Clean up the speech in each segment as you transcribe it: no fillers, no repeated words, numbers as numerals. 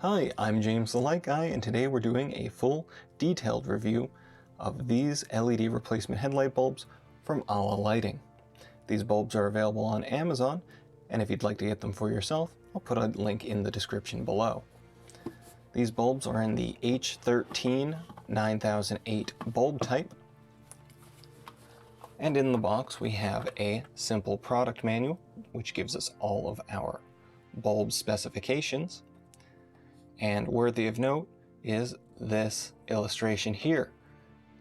Hi, I'm James the Light Guy, and today we're doing a full, detailed review of these LED replacement headlight bulbs from Alla lighting. These bulbs are available on Amazon, and if you'd like to get them for yourself, I'll put a link in the description below. These bulbs are in the H13 9008 bulb type, and in the box we have a simple product manual, which gives us all of our bulb specifications. And worthy of note is this illustration here.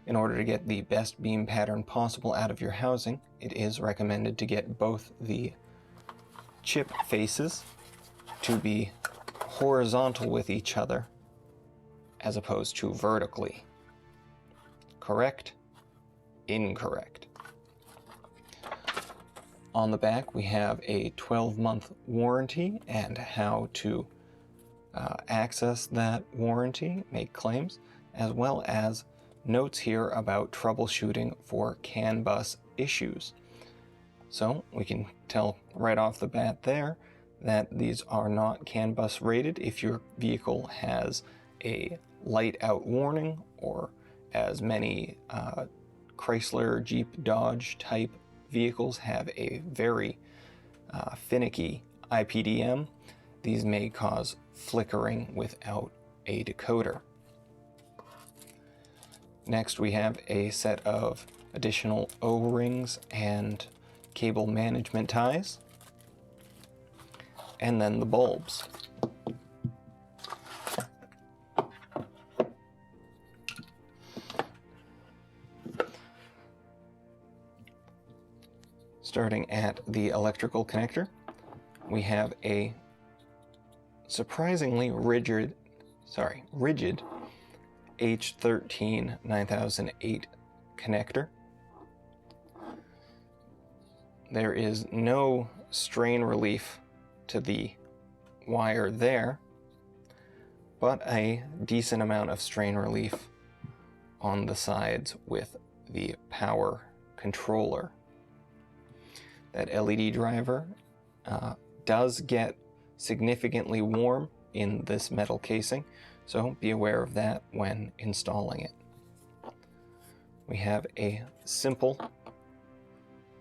In order to get the best beam pattern possible out of your housing, it is recommended to get both the chip faces to be horizontal with each other as opposed to vertically. Correct? Incorrect. On the back we have a 12-month warranty and how to access that warranty, make claims, as well as notes here about troubleshooting for CAN bus issues. So we can tell right off the bat there that these are not CAN bus rated if your vehicle has a light out warning, or as many Chrysler, Jeep, Dodge type vehicles have a very finicky IPDM. These may cause flickering without a decoder. Next we have a set of additional O-rings and cable management ties, and then the bulbs. Starting at the electrical connector, we have a surprisingly rigid H13 9008 connector. There is no strain relief to the wire there, but a decent amount of strain relief on the sides with the power controller. That LED driver does get significantly warm in this metal casing, so be aware of that when installing it. We have a simple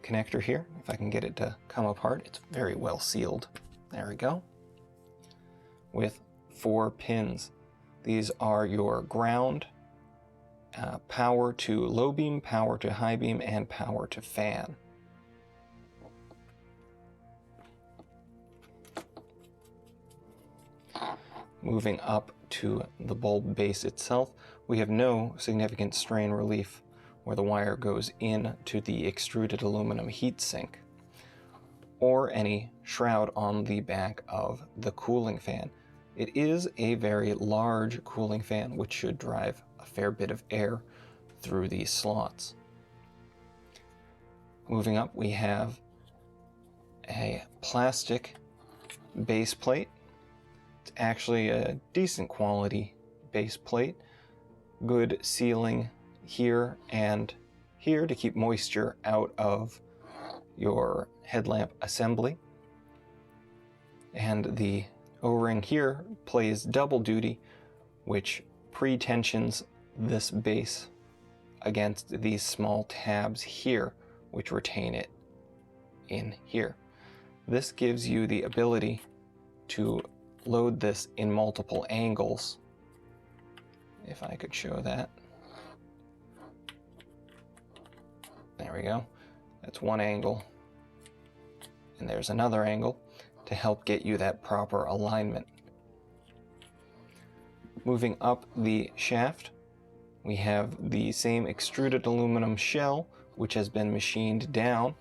connector here. If I can get it to come apart, it's very well sealed. There we go. With 4 pins. These are your ground, power to low beam, power to high beam, and power to fan. Moving up to the bulb base itself, we have no significant strain relief where the wire goes in to the extruded aluminum heatsink, or any shroud on the back of the cooling fan. It is a very large cooling fan, which should drive a fair bit of air through these slots. Moving up, we have a plastic base plate. It's actually a decent quality base plate. Good sealing here and here to keep moisture out of your headlamp assembly. And the O-ring here plays double duty, which pre-tensions this base against these small tabs here, which retain it in here. This gives you the ability to load this in multiple angles. If I could show that. There we go. That's one angle. And there's another angle to help get you that proper alignment. Moving up the shaft, we have the same extruded aluminum shell, which has been machined down,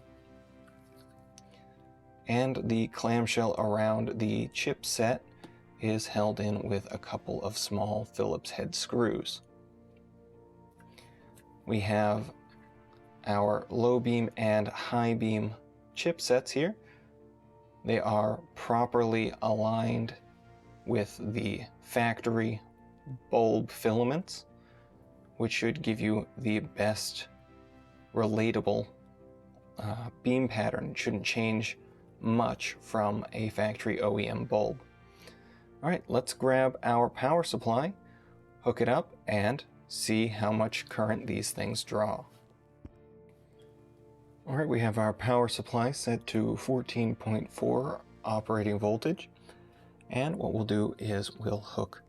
and the clamshell around the chipset is held in with a couple of small Phillips head screws. We have our low beam and high beam chipsets here. They are properly aligned with the factory bulb filaments, which should give you the best relatable beam pattern. It shouldn't change much from a factory OEM bulb. All right, let's grab our power supply, hook it up, and see how much current these things draw. All right, we have our power supply set to 14.4 operating voltage. And what we'll do is we'll hook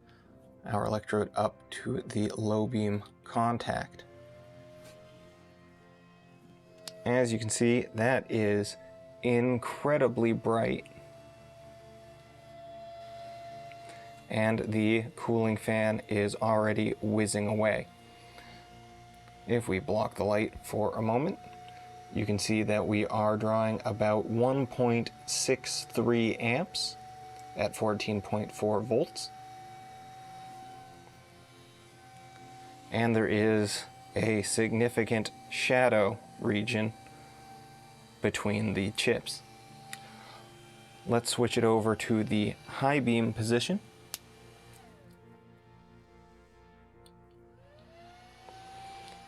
our electrode up to the low beam contact. As you can see, that is incredibly bright. And the cooling fan is already whizzing away. If we block the light for a moment, you can see that we are drawing about 1.63 amps at 14.4 volts. And there is a significant shadow region between the chips. Let's switch it over to the high beam position.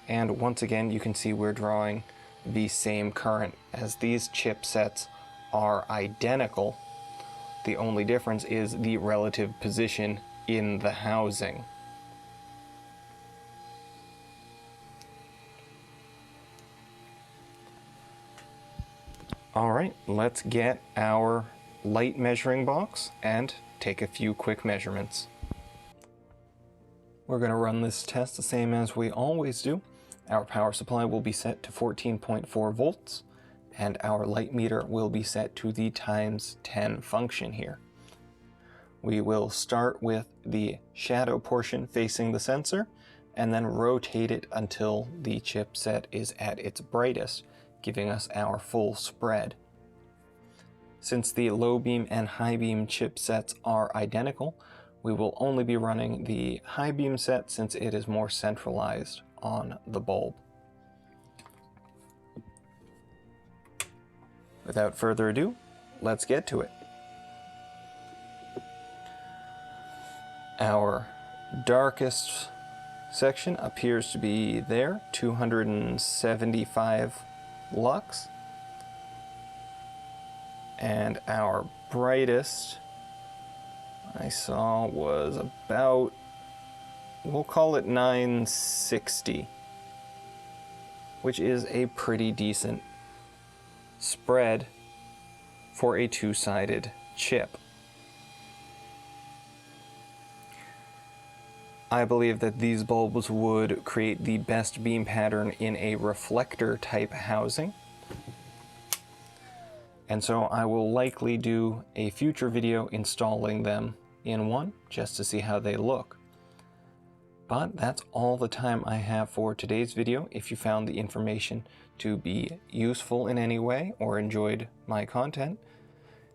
And once again, you can see we're drawing the same current, as these chipsets are identical. The only difference is the relative position in the housing. All right, let's get our light measuring box and take a few quick measurements. We're going to run this test the same as we always do. Our power supply will be set to 14.4 volts, and our light meter will be set to the times 10 function here. We will start with the shadow portion facing the sensor, and then rotate it until the chipset is at its brightest, giving us our full spread. Since the low beam and high beam chipsets are identical, we will only be running the high beam set since it is more centralized on the bulb. Without further ado, let's get to it. Our darkest section appears to be there, 275 lux. And our brightest I saw was about, we'll call it 960, which is a pretty decent spread for a two-sided chip. I believe that these bulbs would create the best beam pattern in a reflector type housing. And so I will likely do a future video installing them in one, just to see how they look. But that's all the time I have for today's video. If you found the information to be useful in any way or enjoyed my content,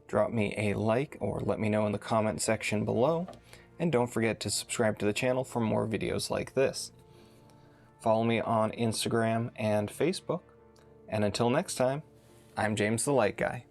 drop me a like or let me know in the comment section below. And don't forget to subscribe to the channel for more videos like this. Follow me on Instagram and Facebook. And until next time, I'm James the Light Guy.